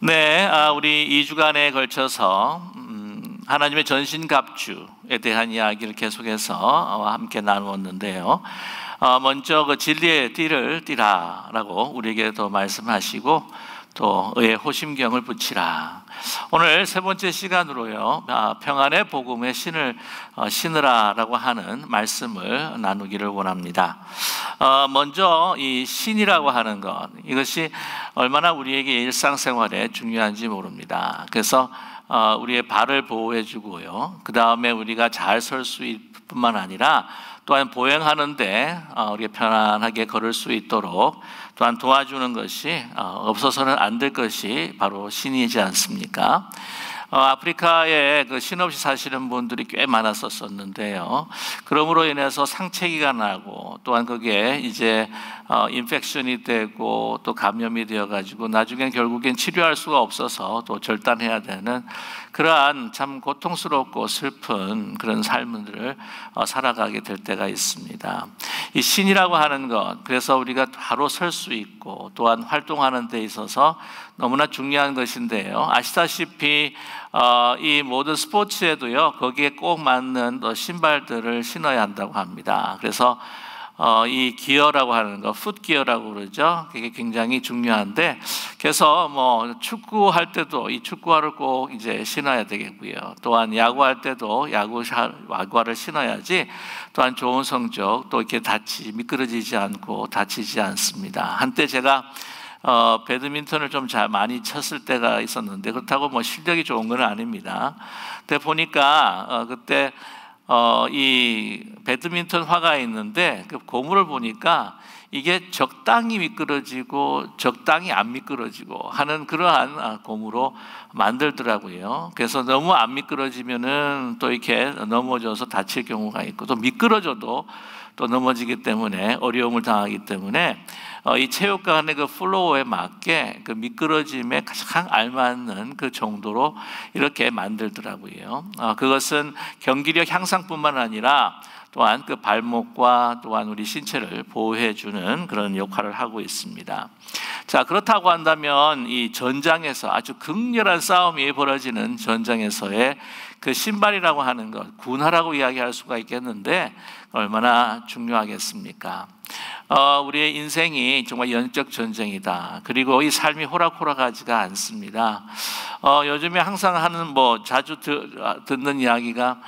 네, 우리 2주간에 걸쳐서 하나님의 전신갑주에 대한 이야기를 계속해서 함께 나누었는데요. 먼저 그 진리의 띠를 띠라라고 우리에게도 말씀하시고 또 의의 호심경을 붙이라. 오늘 세 번째 시간으로요, 평안의 복음의 신을 신으라라고 하는 말씀을 나누기를 원합니다. 먼저 이 신이라고 하는 것, 이것이 얼마나 우리에게 일상생활에 중요한지 모릅니다. 그래서 우리의 발을 보호해 주고요, 그 다음에 우리가 잘 설 수 있을 뿐만 아니라 또한 보행하는데 우리가 편안하게 걸을 수 있도록 또한 도와주는 것이 없어서는 안 될 것이 바로 신이지 않습니까? 아프리카에 그 신 없이 사시는 분들이 꽤 많았었는데요. 그러므로 인해서 상체기가 나고 또한 그게 이제 인펙션이 되고 또 감염이 되어가지고 나중엔 결국엔 치료할 수가 없어서 또 절단해야 되는 그러한 참 고통스럽고 슬픈 그런 삶들을 살아가게 될 때가 있습니다. 이 신이라고 하는 것, 그래서 우리가 바로 설 수 있고 또한 활동하는 데 있어서 너무나 중요한 것인데요. 아시다시피 이 모든 스포츠에도요, 거기에 꼭 맞는 신발들을 신어야 한다고 합니다. 그래서 이 기어라고 하는 거, 풋기어라고 그러죠. 그게 굉장히 중요한데, 그래서 뭐 축구할 때도 이 축구화를 꼭 이제 신어야 되겠고요. 또한 야구할 때도 야구화를 신어야지 또한 좋은 성적, 또 이렇게 미끄러지지 않고 다치지 않습니다. 한때 제가 배드민턴을 좀 많이 쳤을 때가 있었는데, 그렇다고 뭐 실력이 좋은 건 아닙니다. 근데 보니까 그때 이 배드민턴 화가 있는데 그 고무를 보니까 이게 적당히 미끄러지고 적당히 안 미끄러지고 하는 그러한 고무로 만들더라고요. 그래서 너무 안 미끄러지면은 또 이렇게 넘어져서 다칠 경우가 있고, 또 미끄러져도 또 넘어지기 때문에 어려움을 당하기 때문에 이 체육관의 그 플로어에 맞게 그 미끄러짐에 가장 알맞는 그 정도로 이렇게 만들더라고요. 그것은 경기력 향상뿐만 아니라 또한 그 발목과 또한 우리 신체를 보호해주는 그런 역할을 하고 있습니다. 자, 그렇다고 한다면 이 전장에서 아주 극렬한 싸움이 벌어지는 전장에서의 그 신발이라고 하는 것, 군화라고 이야기할 수가 있겠는데 얼마나 중요하겠습니까? 우리의 인생이 정말 영적 전쟁이다. 그리고 이 삶이 호락호락하지가 않습니다. 요즘에 항상 하는 자주 듣는 이야기가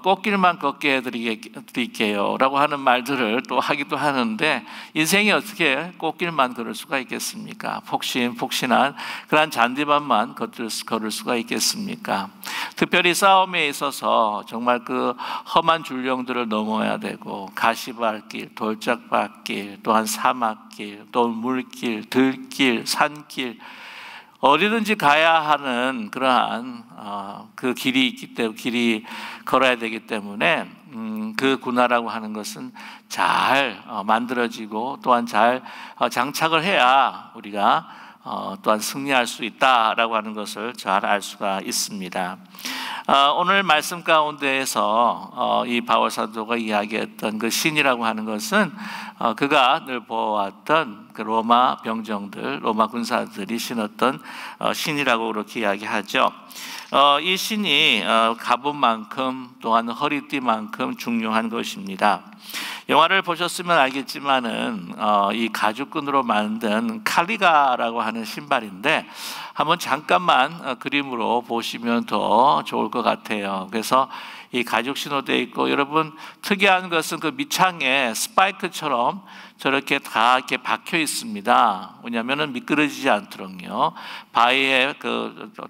꽃길만 걷게 해드릴게요 라고 하는 말들을 또 하기도 하는데, 인생이 어떻게 꽃길만 걸을 수가 있겠습니까? 폭신한 그러한 잔디밭만 걸을 수가 있겠습니까? 특별히 싸움에 있어서 정말 그 험한 줄령들을 넘어야 되고, 가시밭길, 돌짝밭길, 또한 사막길, 또 물길, 들길, 산길, 어디든지 가야 하는 그러한 그 길이 있기 때문에, 길이 걸어야 되기 때문에 그 군화라고 하는 것은 잘 만들어지고 또한 잘 장착을 해야 우리가 또한 승리할 수 있다라고 하는 것을 잘 알 수가 있습니다. 오늘 말씀 가운데에서 이 바울 사도가 이야기했던 그 신이라고 하는 것은 그가 늘 보아왔던 그 로마 병정들, 로마 군사들이 신었던 신이라고 그렇게 이야기하죠. 이 신이 갑옷만큼 또한 허리띠만큼 중요한 것입니다. 영화를 보셨으면 알겠지만은 이 가죽끈으로 만든 칼리가라고 하는 신발인데, 한번 잠깐만 그림으로 보시면 더 좋을 것 같아요. 그래서 이 가죽 신호되어 있고, 여러분 특이한 것은 그 밑창에 스파이크처럼 저렇게 다 이렇게 박혀 있습니다. 왜냐하면은 미끄러지지 않도록요. 바위에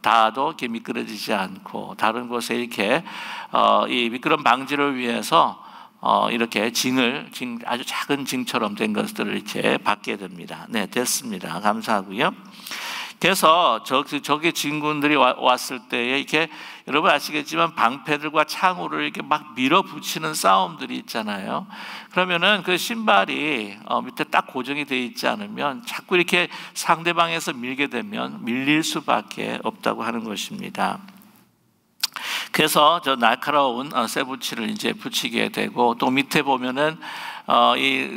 닿아도 이렇게 미끄러지지 않고, 다른 곳에 이렇게 이 미끄럼 방지를 위해서 이렇게 아주 작은 징처럼 된 것들을 이렇게 받게 됩니다. 네, 됐습니다. 감사하고요. 그래서 저기 진군들이 왔을 때에 이렇게 여러분 아시겠지만 방패들과 창호를 이렇게 막 밀어붙이는 싸움들이 있잖아요. 그러면은 그 신발이 밑에 딱 고정이 되어 있지 않으면 자꾸 이렇게 상대방에서 밀게 되면 밀릴 수밖에 없다고 하는 것입니다. 그래서 저 날카로운 쇠붙이를 이제 붙이게 되고, 또 밑에 보면은 이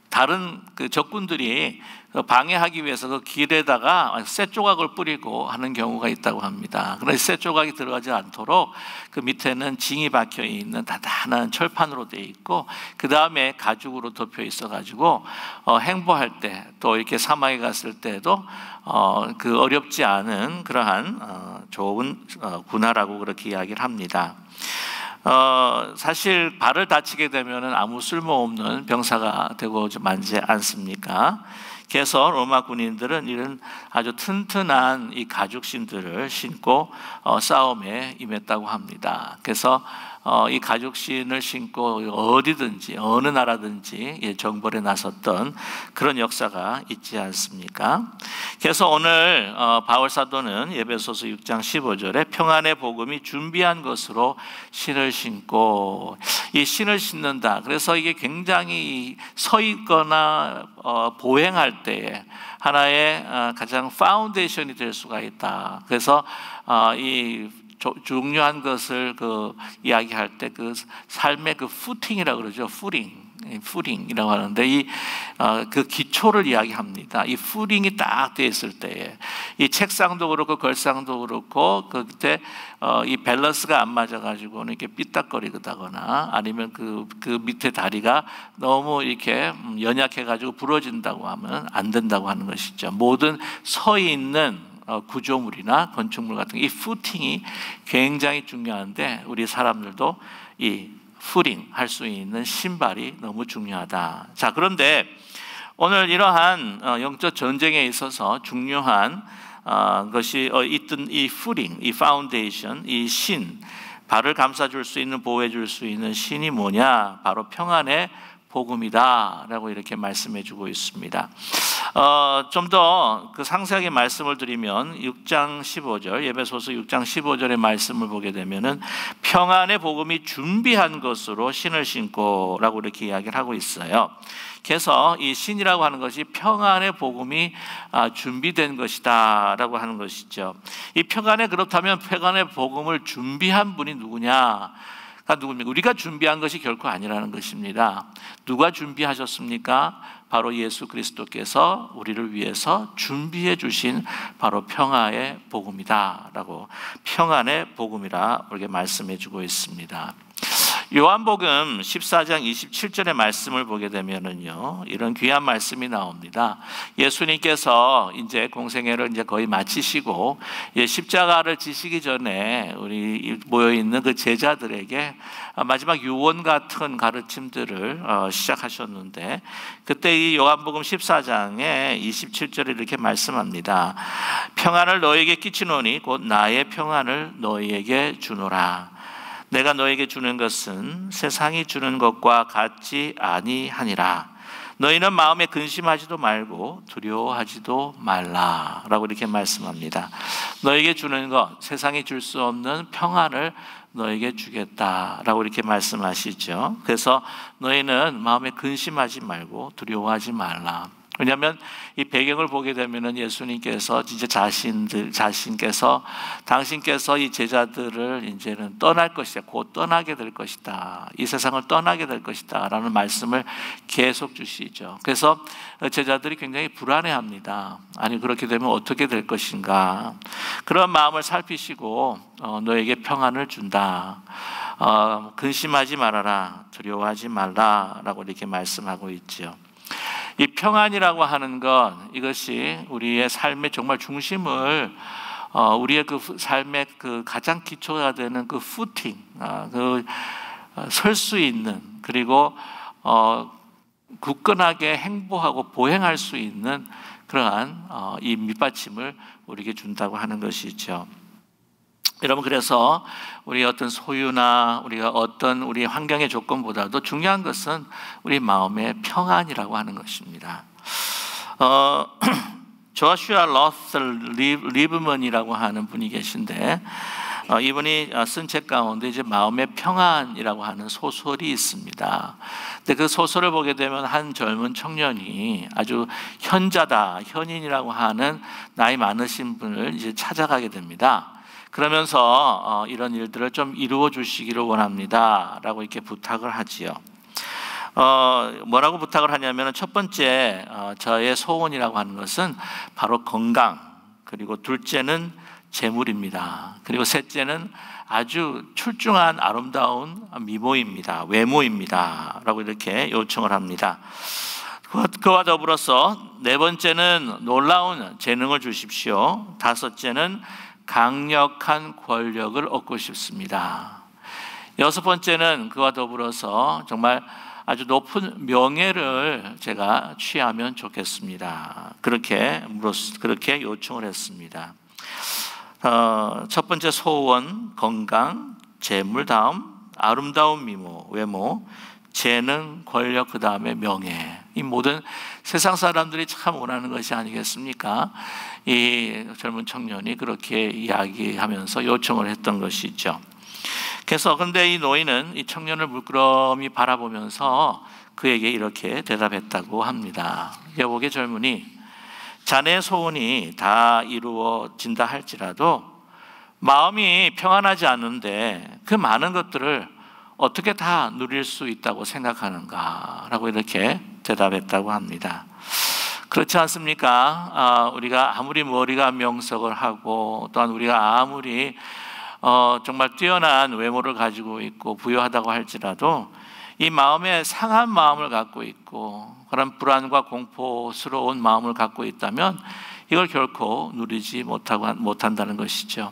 다른 그 적군들이 방해하기 위해서 그 길에다가 쇠 조각을 뿌리고 하는 경우가 있다고 합니다. 그런데 쇠 조각이 들어가지 않도록 그 밑에는 징이 박혀 있는 단단한 철판으로 되어 있고 그 다음에 가죽으로 덮여 있어가지고 행보할 때 또 이렇게 사막에 갔을 때도 그 어렵지 않은 그러한 좋은 군화라고 그렇게 이야기를 합니다. 사실 발을 다치게 되면 아무 쓸모없는 병사가 되고 만지 않습니까? 그래서 로마 군인들은 이런 아주 튼튼한 이 가죽신들을 신고 싸움에 임했다고 합니다. 그래서 이 가죽신을 신고 어디든지 어느 나라든지 정벌에 나섰던 그런 역사가 있지 않습니까? 그래서 오늘 바울 사도는 에베소서 6장 15절에 평안의 복음이 준비한 것으로 신을 신고 이 신을 신는다. 그래서 이게 굉장히 서 있거나 보행할 때에 하나의 가장 파운데이션이 될 수가 있다. 그래서 이 중요한 것을 이야기할 때 그 삶의 그 푸팅이라고 그러죠. 푸링이라고 하는데 그 기초를 이야기합니다. 이 푸링이 딱 돼 있을 때에 이 책상도 그렇고 걸상도 그렇고 그때 이 밸런스가 안 맞아가지고는 이렇게 삐딱거리거나 아니면 그 밑에 다리가 너무 이렇게 연약해가지고 부러진다고 하면 안 된다고 하는 것이죠. 모든 서 있는 구조물이나 건축물 같은 이 푸팅이 굉장히 중요한데 우리 사람들도 이 푸링 할 수 있는 신발이 너무 중요하다. 자, 그런데 오늘 이러한 영적 전쟁에 있어서 중요한 것이 있던 이 푸링, 이 파운데이션, 이 신, 발을 감싸줄 수 있는 보호해줄 수 있는 신이 뭐냐? 바로 평안의 복음이다라고 이렇게 말씀해주고 있습니다. 좀 더 그 상세하게 말씀을 드리면 6장 15절 에베소서 6장 15절의 말씀을 보게 되면은 평안의 복음이 준비한 것으로 신을 신고라고 이렇게 이야기를 하고 있어요. 그래서 이 신이라고 하는 것이 평안의 복음이 준비된 것이다라고 하는 것이죠. 이 그렇다면 평안의 복음을 준비한 분이 누구냐? 누굽니까? 우리가 준비한 것이 결코 아니라는 것입니다. 누가 준비하셨습니까? 바로 예수 그리스도께서 우리를 위해서 준비해 주신 바로 평화의 복음이다라고 평안의 복음이라 이렇게 말씀해 주고 있습니다. 요한복음 14장 27절의 말씀을 보게 되면은요, 이런 귀한 말씀이 나옵니다. 예수님께서 이제 공생애를 이제 거의 마치시고 십자가를 지시기 전에 우리 모여 있는 그 제자들에게 마지막 유언 같은 가르침들을 시작하셨는데 그때 이 요한복음 14장에 27절에 이렇게 말씀합니다. 평안을 너에게 끼치노니 곧 나의 평안을 너희에게 주노라. 내가 너에게 주는 것은 세상이 주는 것과 같지 아니하니라. 너희는 마음에 근심하지도 말고 두려워하지도 말라라고 이렇게 말씀합니다. 너에게 주는 것, 세상이 줄 수 없는 평안을 너에게 주겠다라고 이렇게 말씀하시죠. 그래서 너희는 마음에 근심하지 말고 두려워하지 말라. 왜냐하면 이 배경을 보게 되면은 예수님께서 진짜 자신께서 당신께서 이 제자들을 이제는 떠날 것이다, 곧 떠나게 될 것이다, 이 세상을 떠나게 될 것이다라는 말씀을 계속 주시죠. 그래서 제자들이 굉장히 불안해합니다. 아니 그렇게 되면 어떻게 될 것인가? 그런 마음을 살피시고 너에게 평안을 준다. 근심하지 말아라, 두려워하지 말라라고 이렇게 말씀하고 있죠. 이 평안이라고 하는 것, 이것이 우리의 삶의 정말 중심을 우리의 그 삶의 그 가장 기초가 되는 그 푸팅, 설 수 있는, 그리고 굳건하게 행보하고 보행할 수 있는 그러한 이 밑받침을 우리에게 준다고 하는 것이죠. 여러분, 그래서 우리 어떤 소유나 우리가 어떤 우리 환경의 조건보다도 중요한 것은 우리 마음의 평안이라고 하는 것입니다. 조슈아 러셀 리브먼이라고 하는 분이 계신데 이분이 쓴 책 가운데 이제 마음의 평안이라고 하는 소설이 있습니다. 근데 그 소설을 보게 되면 한 젊은 청년이 아주 현인이라고 하는 나이 많으신 분을 이제 찾아가게 됩니다. 그러면서 이런 일들을 좀 이루어 주시기를 원합니다 라고 이렇게 부탁을 하지요. 뭐라고 부탁을 하냐면 첫 번째 저의 소원이라고 하는 것은 바로 건강, 그리고 둘째는 재물입니다. 그리고 셋째는 아주 출중한 아름다운 미모입니다. 외모입니다. 라고 이렇게 요청을 합니다. 그와 더불어서 네 번째는 놀라운 재능을 주십시오. 다섯째는 강력한 권력을 얻고 싶습니다. 여섯 번째는 그와 더불어서 정말 아주 높은 명예를 제가 취하면 좋겠습니다. 그렇게 요청을 했습니다. 첫 번째 소원, 건강, 재물, 다음 아름다운 미모, 외모, 재능, 권력, 그 다음에 명예. 이 모든 세상 사람들이 참 원하는 것이 아니겠습니까? 이 젊은 청년이 그렇게 이야기하면서 요청을 했던 것이죠. 그래서 근데 이 노인은 이 청년을 물끄러미 바라보면서 그에게 이렇게 대답했다고 합니다. 여보게 젊은이, 자네의 소원이 다 이루어진다 할지라도 마음이 평안하지 않은데 그 많은 것들을 어떻게 다 누릴 수 있다고 생각하는가? 라고 이렇게 대답했다고 합니다. 그렇지 않습니까? 우리가 아무리 머리가 명석을 하고 또한 우리가 아무리 정말 뛰어난 외모를 가지고 있고 부유하다고 할지라도 이 마음에 상한 마음을 갖고 있고 그런 불안과 공포스러운 마음을 갖고 있다면 이걸 결코 누리지 못한다는 것이죠.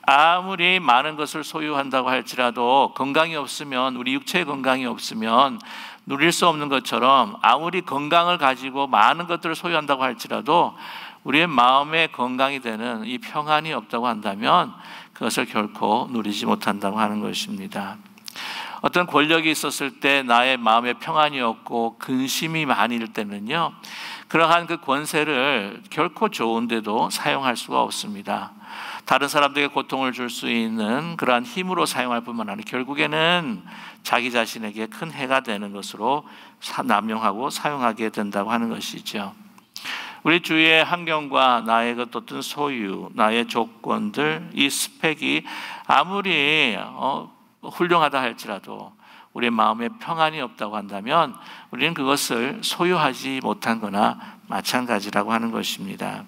아무리 많은 것을 소유한다고 할지라도 건강이 없으면, 우리 육체의 건강이 없으면 누릴 수 없는 것처럼 아무리 건강을 가지고 많은 것들을 소유한다고 할지라도 우리의 마음의 건강이 되는 이 평안이 없다고 한다면 그것을 결코 누리지 못한다고 하는 것입니다. 어떤 권력이 있었을 때 나의 마음에 평안이 없고 근심이 많을 때는요, 그러한 그 권세를 결코 좋은데도 사용할 수가 없습니다. 다른 사람들에게 고통을 줄 수 있는 그러한 힘으로 사용할 뿐만 아니라 결국에는 자기 자신에게 큰 해가 되는 것으로 남용하고 사용하게 된다고 하는 것이죠. 우리 주위의 환경과 나의 어떤 소유, 나의 조건들, 이 스펙이 아무리 훌륭하다 할지라도 우리의 마음에 평안이 없다고 한다면 우리는 그것을 소유하지 못한 거나 마찬가지라고 하는 것입니다.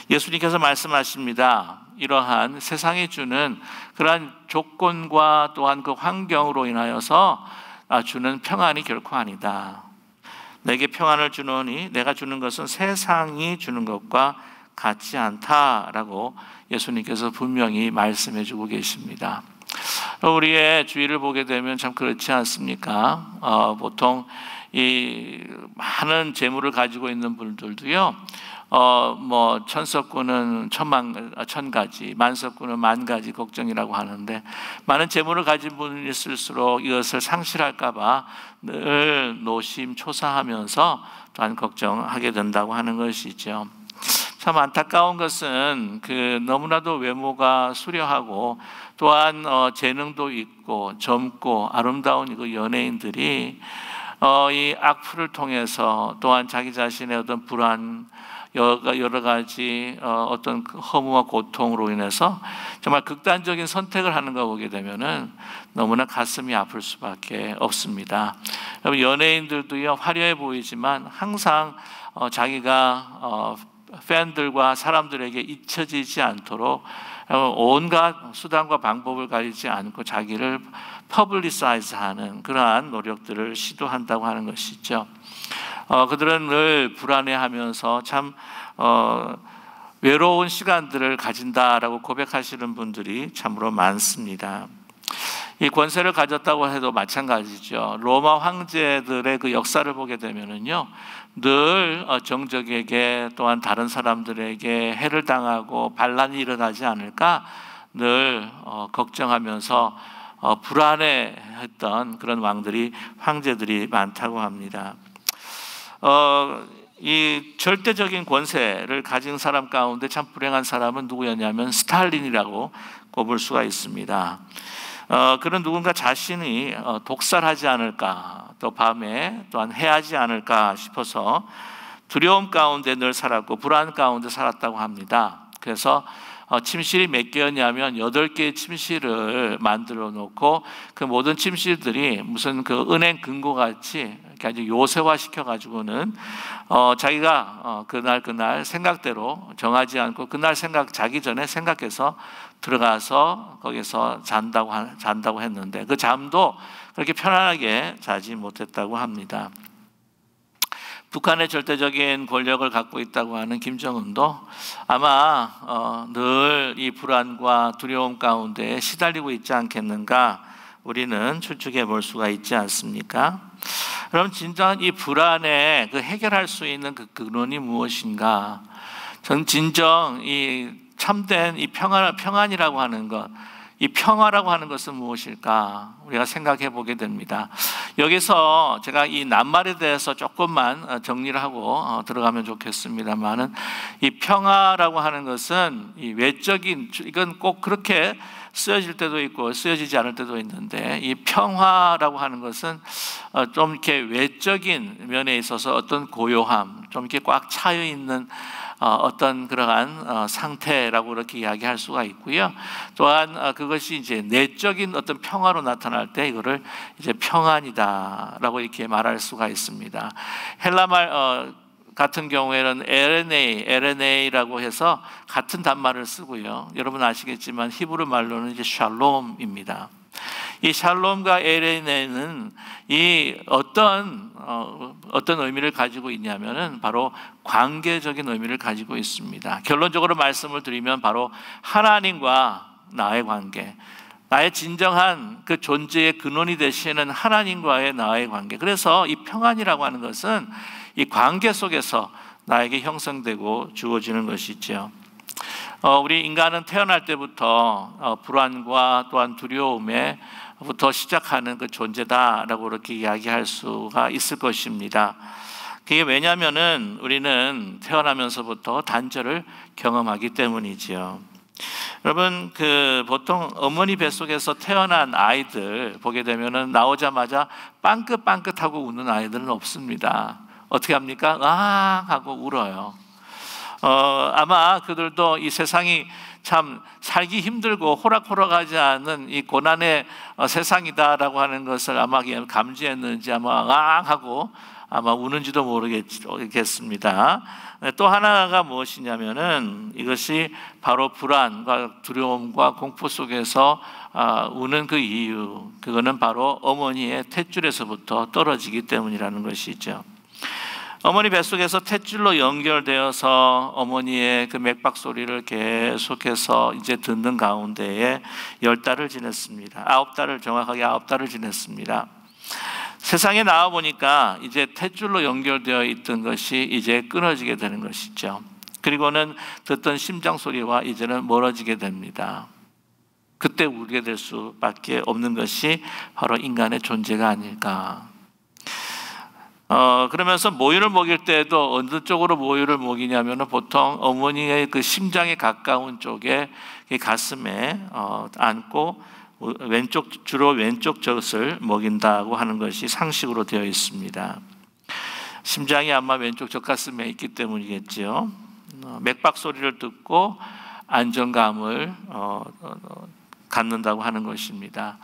예수님께서 말씀하십니다. 이러한 세상이 주는 그러한 조건과 또한 그 환경으로 인하여서 주는 평안이 결코 아니다. 내게 평안을 주노니 내가 주는 것은 세상이 주는 것과 같지 않다라고 예수님께서 분명히 말씀해 주고 계십니다. 우리의 주위를 보게 되면 참 그렇지 않습니까? 보통 이 많은 재물을 가지고 있는 분들도요, 천석구는 천 가지, 만석구는 만 가지 걱정이라고 하는데, 많은 재물을 가진 분이 있을수록 이것을 상실할까봐 늘 노심초사하면서 또한 걱정하게 된다고 하는 것이죠. 참 안타까운 것은 너무나도 외모가 수려하고 또한 재능도 있고 젊고 아름다운 그 연예인들이 이 악플을 통해서 또한 자기 자신의 어떤 불안, 여러 가지 어떤 허무와 고통으로 인해서 정말 극단적인 선택을 하는 거 보게 되면은 너무나 가슴이 아플 수밖에 없습니다. 여러분, 연예인들도요, 화려해 보이지만 항상 자기가 팬들과 사람들에게 잊혀지지 않도록 온갖 수단과 방법을 가리지 않고 자기를 퍼블리사이즈하는 그러한 노력들을 시도한다고 하는 것이죠. 그들은 늘 불안해하면서 참 외로운 시간들을 가진다라고 고백하시는 분들이 참으로 많습니다. 이 권세를 가졌다고 해도 마찬가지죠. 로마 황제들의 그 역사를 보게 되면은요, 늘 정적에게 또한 다른 사람들에게 해를 당하고 반란이 일어나지 않을까 늘 걱정하면서 불안해했던 그런 황제들이 많다고 합니다. 이 절대적인 권세를 가진 사람 가운데 참 불행한 사람은 누구였냐면 스탈린이라고 꼽을 수가 있습니다. 그런 누군가 자신이 독살하지 않을까, 또 밤에 또한 해하지 않을까 싶어서 두려움 가운데 늘 살았고 불안 가운데 살았다고 합니다. 그래서 침실이 몇 개였냐면 8개의 침실을 만들어 놓고 그 모든 침실들이 무슨 그 은행 금고같이 아주 요새화 시켜가지고는 자기가 그날 생각대로 정하지 않고 그날 자기 전에 생각해서 들어가서 거기서 잔다고 했는데 그 잠도 그렇게 편안하게 자지 못했다고 합니다. 북한의 절대적인 권력을 갖고 있다고 하는 김정은도 아마 늘 이 불안과 두려움 가운데 시달리고 있지 않겠는가 우리는 추측해 볼 수가 있지 않습니까? 그럼 진짜 이 불안에 그 해결할 수 있는 그 근원이 무엇인가? 전 진정 이 참된 이 평안이라고 하는 것, 이 평화라고 하는 것은 무엇일까? 우리가 생각해 보게 됩니다. 여기서 제가 이 낱말에 대해서 조금만 정리를 하고 들어가면 좋겠습니다만은 이 평화라고 하는 것은 이 외적인, 이건 꼭 그렇게 쓰여질 때도 있고 쓰여지지 않을 때도 있는데 이 평화라고 하는 것은 좀 이렇게 외적인 면에 있어서 어떤 고요함, 좀 이렇게 꽉 차여 있는 어떤 그러한 상태라고 이렇게 이야기할 수가 있고요. 또한 그것이 이제 내적인 어떤 평화로 나타날 때 이거를 이제 평안이다라고 이렇게 말할 수가 있습니다. 헬라말 같은 경우에는 LNA라고 해서 같은 단말을 쓰고요. 여러분 아시겠지만 히브리 말로는 이제 샬롬입니다. 이 샬롬과 LNA는 이 어떤 의미를 가지고 있냐면은 바로 관계적인 의미를 가지고 있습니다. 결론적으로 말씀을 드리면 바로 하나님과 나의 관계, 나의 진정한 그 존재의 근원이 되시는 하나님과의 나의 관계. 그래서 이 평안이라고 하는 것은 이 관계 속에서 나에게 형성되고 주어지는 것이죠. 우리 인간은 태어날 때부터 불안과 또한 두려움에부터 시작하는 그 존재다라고 그렇게 이야기할 수가 있을 것입니다. 그게 왜냐하면은 우리는 태어나면서부터 단절을 경험하기 때문이지요. 여러분 보통 어머니 뱃속에서 태어난 아이들 보게 되면은 나오자마자 빵긋빵긋하고 우는 아이들은 없습니다. 어떻게 합니까? 아 하고 울어요. 아마 그들도 이 세상이 참 살기 힘들고 호락호락하지 않은 이 고난의 세상이다라고 하는 것을 아마 감지했는지 아마 하고 아마 우는지도 모르겠습니다. 또 하나가 무엇이냐면은 이것이 바로 불안과 두려움과 공포 속에서 우는 그 이유, 그거는 바로 어머니의 탯줄에서부터 떨어지기 때문이라는 것이죠. 어머니 뱃속에서 탯줄로 연결되어서 어머니의 그 맥박 소리를 계속해서 이제 듣는 가운데에 10달을 지냈습니다. 9달을 정확하게 9달을 지냈습니다. 세상에 나와 보니까 이제 탯줄로 연결되어 있던 것이 이제 끊어지게 되는 것이죠. 그리고는 듣던 심장 소리와 이제는 멀어지게 됩니다. 그때 울게 될 수밖에 없는 것이 바로 인간의 존재가 아닐까. 그러면서 모유를 먹일 때도 어느 쪽으로 모유를 먹이냐면은 보통 어머니의 그 심장에 가까운 쪽에 가슴에 안고 주로 왼쪽 젖을 먹인다고 하는 것이 상식으로 되어 있습니다. 심장이 아마 왼쪽 젖가슴에 있기 때문이겠지요. 맥박 소리를 듣고 안정감을 갖는다고 하는 것입니다.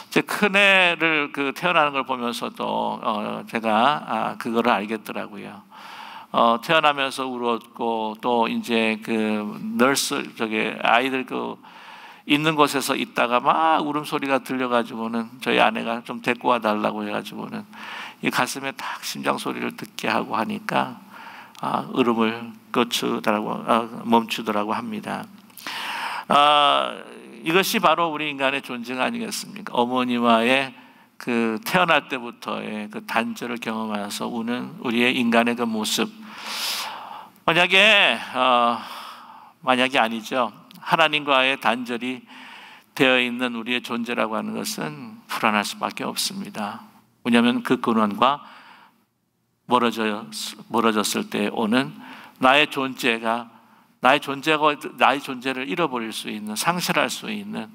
제 큰애를 태어나는 걸 보면서도 제가 그거를 알겠더라고요. 태어나면서 울었고 또 이제 아이들 있는 곳에서 있다가 막 울음소리가 들려가지고는 저희 아내가 좀 데리고 와달라고 해가지고는 이 가슴에 딱 심장 소리를 듣게 하고 하니까 울음을 멈추더라고 합니다. 이것이 바로 우리 인간의 존재가 아니겠습니까? 어머니와의 태어날 때부터의 그 단절을 경험하여서 우는 우리의 인간의 그 모습. 만약에 아니죠. 하나님과의 단절이 되어 있는 우리의 존재라고 하는 것은 불안할 수밖에 없습니다. 왜냐하면 그 근원과 멀어졌을 때 오는 나의 존재를 잃어버릴 수 있는, 상실할 수 있는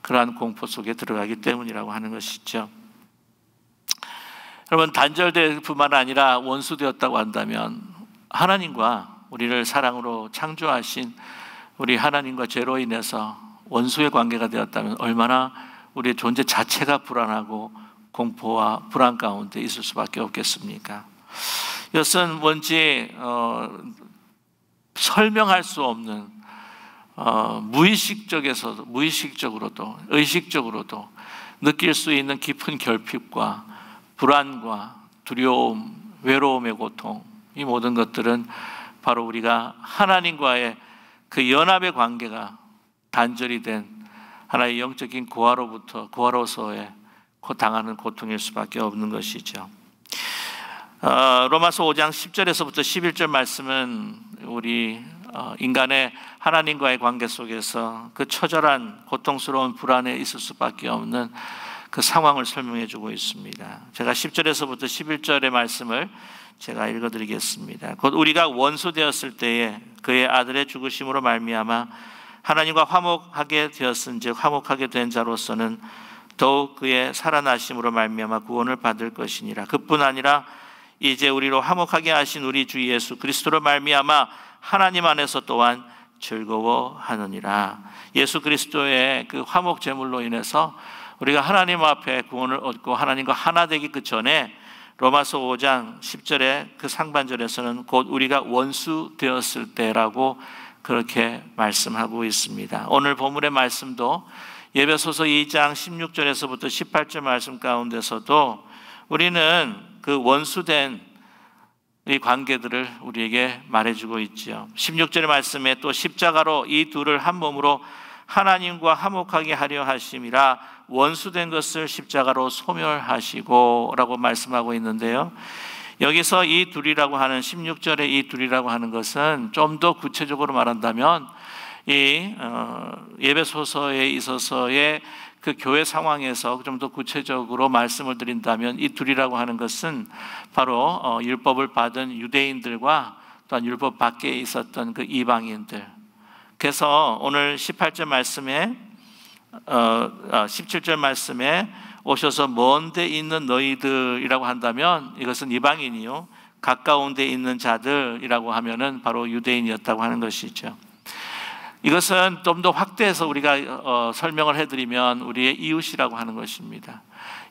그러한 공포 속에 들어가기 때문이라고 하는 것이죠. 여러분, 단절될 뿐만 아니라 원수되었다고 한다면 하나님과 우리를 사랑으로 창조하신 우리 하나님과 죄로 인해서 원수의 관계가 되었다면 얼마나 우리의 존재 자체가 불안하고 공포와 불안 가운데 있을 수밖에 없겠습니까? 이것은 뭔지 설명할 수 없는 무의식적으로도 의식적으로도 느낄 수 있는 깊은 결핍과 불안과 두려움, 외로움의 고통, 이 모든 것들은 바로 우리가 하나님과의 그 연합의 관계가 단절이 된 하나의 영적인 고아로서의 당하는 고통일 수밖에 없는 것이죠. 로마서 5장 10절에서부터 11절 말씀은 우리 인간의 하나님과의 관계 속에서 그 처절한 고통스러운 불안에 있을 수밖에 없는 그 상황을 설명해 주고 있습니다. 제가 10절에서부터 11절의 말씀을 제가 읽어드리겠습니다. 곧 우리가 원수 되었을 때에 그의 아들의 죽으심으로 말미암아 하나님과 화목하게 되었은즉 화목하게 된 자로서는 더욱 그의 살아나심으로 말미암아 구원을 받을 것이니라. 그뿐 아니라 이제 우리로 화목하게 하신 우리 주 예수 그리스도로 말미암아 하나님 안에서 또한 즐거워하느니라. 예수 그리스도의 그 화목 제물로 인해서 우리가 하나님 앞에 구원을 얻고 하나님과 하나 되기 그 전에 로마서 5장 10절의 그 상반절에서는 곧 우리가 원수 되었을 때라고 그렇게 말씀하고 있습니다. 오늘 본문의 말씀도 에베소서 2장 16절에서부터 18절 말씀 가운데서도 우리는 그 원수된 이 관계들을 우리에게 말해주고 있죠. 16절의 말씀에 또 십자가로 이 둘을 한 몸으로 하나님과 화목하게 하려 하심이라 원수된 것을 십자가로 소멸하시고 라고 말씀하고 있는데요. 여기서 이 둘이라고 하는 16절의 이 둘이라고 하는 것은 좀 더 구체적으로 말한다면 이 에베소서에 있어서의 그 교회 상황에서 좀 더 구체적으로 말씀을 드린다면 이 둘이라고 하는 것은 바로 율법을 받은 유대인들과 또한 율법 밖에 있었던 그 이방인들. 그래서 오늘 18절 말씀에 17절 말씀에 오셔서 먼 데 있는 너희들이라고 한다면 이것은 이방인이요 가까운 데 있는 자들이라고 하면은 바로 유대인이었다고 하는 것이죠. 이것은 좀 더 확대해서 우리가 설명을 해드리면 우리의 이웃이라고 하는 것입니다.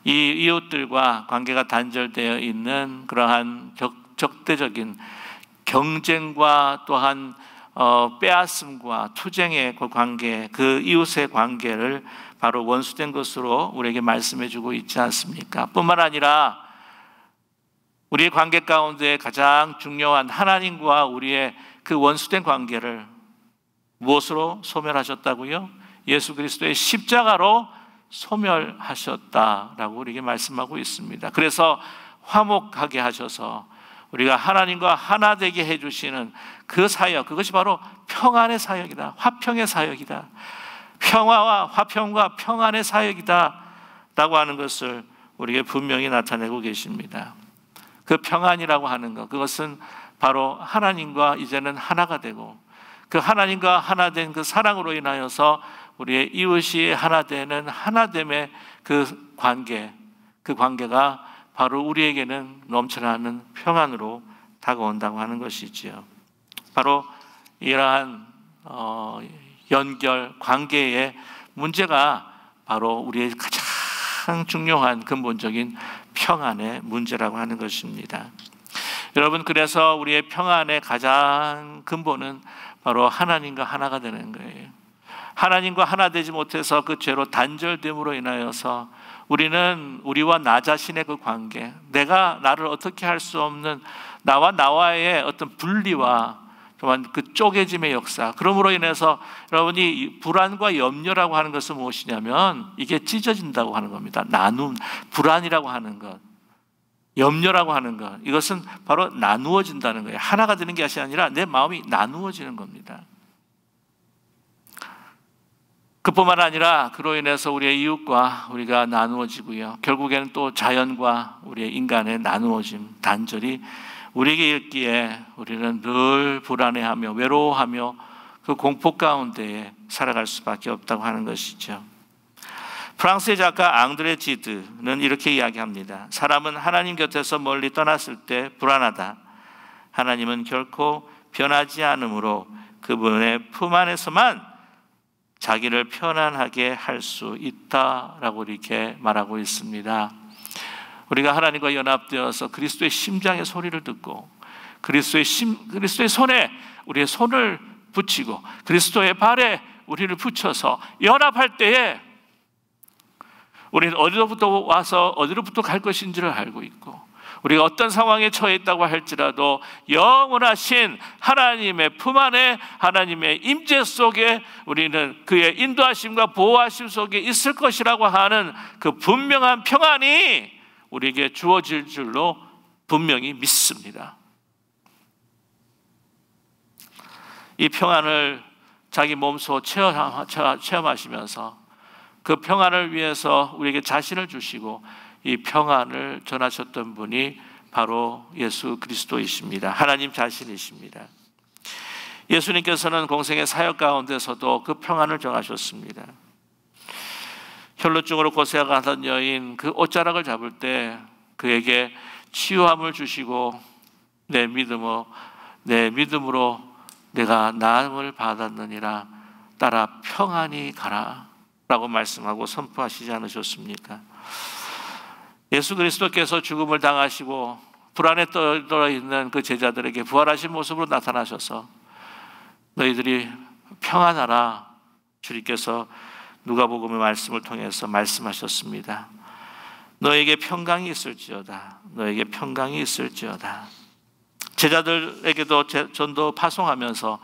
이 이웃들과 관계가 단절되어 있는 그러한 적대적인 경쟁과 또한 빼앗음과 투쟁의 그 관계, 그 이웃의 관계를 바로 원수된 것으로 우리에게 말씀해 주고 있지 않습니까? 뿐만 아니라 우리의 관계 가운데 가장 중요한 하나님과 우리의 그 원수된 관계를 무엇으로 소멸하셨다고요? 예수 그리스도의 십자가로 소멸하셨다라고 우리에게 말씀하고 있습니다. 그래서 화목하게 하셔서 우리가 하나님과 하나 되게 해주시는 그 사역, 그것이 바로 평안의 사역이다. 화평의 사역이다. 평화와 화평과 평안의 사역이다 라고 하는 것을 우리에게 분명히 나타내고 계십니다. 그 평안이라고 하는 것, 그것은 바로 하나님과 이제는 하나가 되고 그 하나님과 하나 된 그 사랑으로 인하여서 우리의 이웃이 하나 되는 하나됨의 그 관계, 그 관계가 바로 우리에게는 넘쳐나는 평안으로 다가온다고 하는 것이지요. 바로 이러한 연결, 관계의 문제가 바로 우리의 가장 중요한 근본적인 평안의 문제라고 하는 것입니다. 여러분, 그래서 우리의 평안의 가장 근본은 바로 하나님과 하나가 되는 거예요. 하나님과 하나 되지 못해서 그 죄로 단절됨으로 인하여서 우리는 우리와 나 자신의 그 관계, 내가 나를 어떻게 할 수 없는 나와의 어떤 분리와 또한 그 쪼개짐의 역사, 그러므로 인해서 여러분이 불안과 염려라고 하는 것은 무엇이냐면 이게 찢어진다고 하는 겁니다. 나눔, 불안이라고 하는 것, 염려라고 하는 것, 이것은 바로 나누어진다는 거예요. 하나가 되는 것이 아니라 내 마음이 나누어지는 겁니다. 그뿐만 아니라 그로 인해서 우리의 이웃과 우리가 나누어지고요, 결국에는 또 자연과 우리의 인간의 나누어짐, 단절이 우리에게 있기에 우리는 늘 불안해하며 외로워하며 그 공포 가운데에 살아갈 수밖에 없다고 하는 것이죠. 프랑스의 작가 앙드레 지드는 이렇게 이야기합니다. 사람은 하나님 곁에서 멀리 떠났을 때 불안하다. 하나님은 결코 변하지 않으므로 그분의 품 안에서만 자기를 편안하게 할 수 있다라고 이렇게 말하고 있습니다. 우리가 하나님과 연합되어서 그리스도의 심장의 소리를 듣고 그리스도의 손에 우리의 손을 붙이고 그리스도의 발에 우리를 붙여서 연합할 때에 우리는 어디로부터 와서 어디로부터 갈 것인지를 알고 있고, 우리가 어떤 상황에 처해 있다고 할지라도 영원하신 하나님의 품 안에 하나님의 임재 속에 우리는 그의 인도하심과 보호하심 속에 있을 것이라고 하는 그 분명한 평안이 우리에게 주어질 줄로 분명히 믿습니다. 이 평안을 자기 몸소 체험하시면서 그 평안을 위해서 우리에게 자신을 주시고 이 평안을 전하셨던 분이 바로 예수 그리스도이십니다. 하나님 자신이십니다. 예수님께서는 공생의 사역 가운데서도 그 평안을 정하셨습니다. 혈루증으로 고생하던 여인 그 옷자락을 잡을 때 그에게 치유함을 주시고 내 믿음으로 내가 나음을 받았느니라, 따라 평안히 가라 라고 말씀하고 선포하시지 않으셨습니까? 예수 그리스도께서 죽음을 당하시고 불안에 떨어 있는 그 제자들에게 부활하신 모습으로 나타나셔서 너희들이 평안하라, 주님께서 누가복음의 말씀을 통해서 말씀하셨습니다. 너에게 평강이 있을지어다. 너에게 평강이 있을지어다. 제자들에게도 전도 파송하면서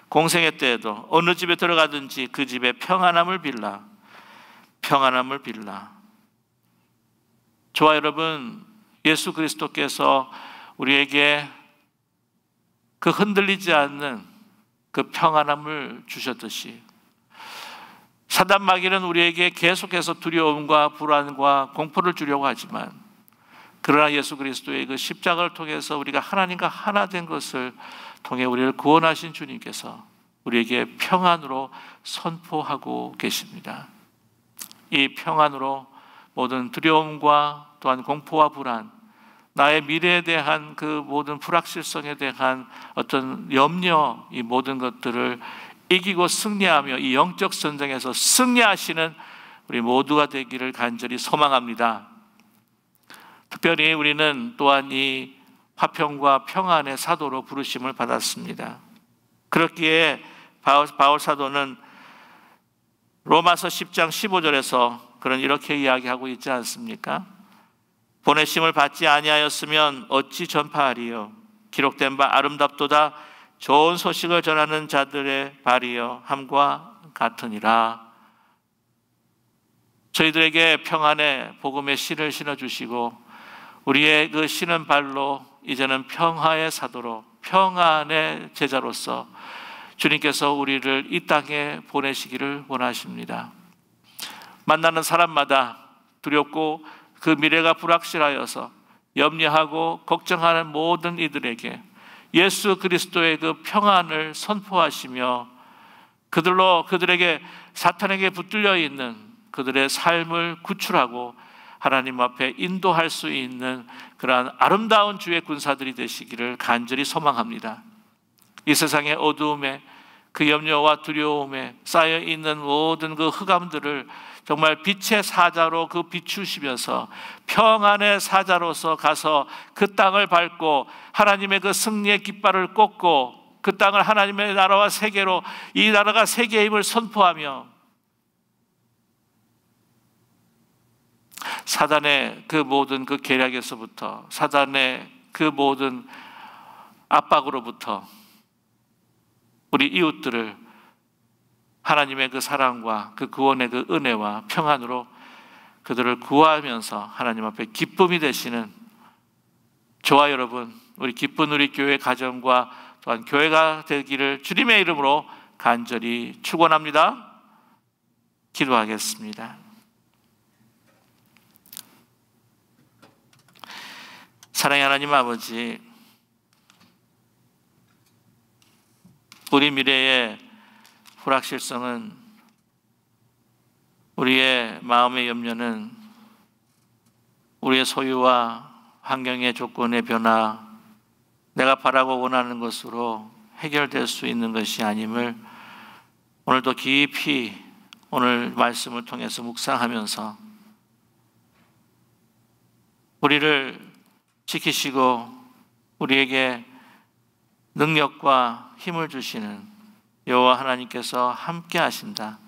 공생애 때에도 어느 집에 들어가든지 그 집에 평안함을 빌라. 저와 여러분, 예수 그리스도께서 우리에게 그 흔들리지 않는 그 평안함을 주셨듯이 사단 마귀는 우리에게 계속해서 두려움과 불안과 공포를 주려고 하지만, 그러나 예수 그리스도의 그 십자가를 통해서 우리가 하나님과 하나 된 것을 통해 우리를 구원하신 주님께서 우리에게 평안으로 선포하고 계십니다. 이 평안으로 모든 두려움과 또한 공포와 불안, 나의 미래에 대한 그 모든 불확실성에 대한 어떤 염려, 이 모든 것들을 이기고 승리하며 이 영적 전쟁에서 승리하시는 우리 모두가 되기를 간절히 소망합니다. 특별히 우리는 또한 이 화평과 평안의 사도로 부르심을 받았습니다. 그렇기에 바울 사도는 로마서 10장 15절에서 그런 이렇게 이야기하고 있지 않습니까? 보내심을 받지 아니하였으면 어찌 전파하리요? 기록된 바 아름답도다 좋은 소식을 전하는 자들의 발이여 함과 같으니라. 저희들에게 평안의 복음의 씨를 신어주시고 우리의 그 신은 발로 이제는 평화의 사도로 평안의 제자로서 주님께서 우리를 이 땅에 보내시기를 원하십니다. 만나는 사람마다 두렵고 그 미래가 불확실하여서 염려하고 걱정하는 모든 이들에게 예수 그리스도의 그 평안을 선포하시며 그들에게 사탄에게 붙들려 있는 그들의 삶을 구출하고 하나님 앞에 인도할 수 있는 그러한 아름다운 주의 군사들이 되시기를 간절히 소망합니다. 이 세상의 어두움에 그 염려와 두려움에 쌓여 있는 모든 그 흑암들을 정말 빛의 사자로 그 비추시면서 평안의 사자로서 가서 그 땅을 밟고 하나님의 그 승리의 깃발을 꽂고 그 땅을 하나님의 나라와 세계로, 이 나라가 세계의 힘을 선포하며 사단의 그 모든 그 계략에서부터, 사단의 그 모든 압박으로부터 우리 이웃들을 하나님의 그 사랑과 그 구원의 그 은혜와 평안으로 그들을 구하면서 하나님 앞에 기쁨이 되시는 저와 여러분, 우리 기쁜 우리 교회 가정과 또한 교회가 되기를 주님의 이름으로 간절히 축원합니다. 기도하겠습니다. 사랑의 하나님 아버지, 우리 미래의 불확실성은, 우리의 마음의 염려는 우리의 소유와 환경의 조건의 변화, 내가 바라고 원하는 것으로 해결될 수 있는 것이 아님을 오늘도 깊이 오늘 말씀을 통해서 묵상하면서 우리를 지키시고 우리에게 능력과 힘을 주시는 여호와 하나님께서 함께 하신다,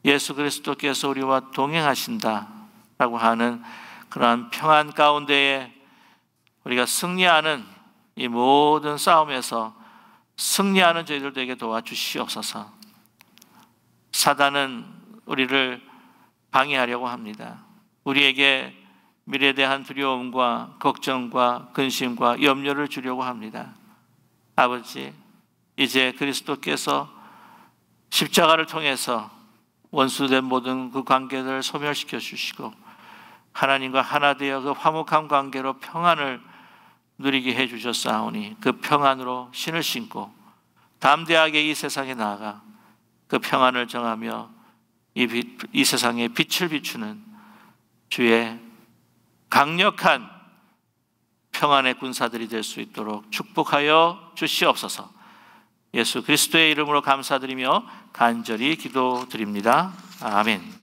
예수 그리스도께서 우리와 동행하신다라고 하는 그러한 평안 가운데에 우리가 승리하는 이 모든 싸움에서 승리하는 저희들 되게 도와주시옵소서. 사단은 우리를 방해하려고 합니다. 우리에게 미래에 대한 두려움과 걱정과 근심과 염려를 주려고 합니다. 아버지, 이제 그리스도께서 십자가를 통해서 원수된 모든 그 관계들을 소멸시켜 주시고 하나님과 하나 되어 그 화목한 관계로 평안을 누리게 해주셨사오니 그 평안으로 신을 신고 담대하게 이 세상에 나아가 그 평안을 정하며 이 세상에 빛을 비추는 주의 강력한 평안의 군사들이 될 수 있도록 축복하여 주시옵소서. 예수 그리스도의 이름으로 감사드리며 간절히 기도드립니다. 아멘.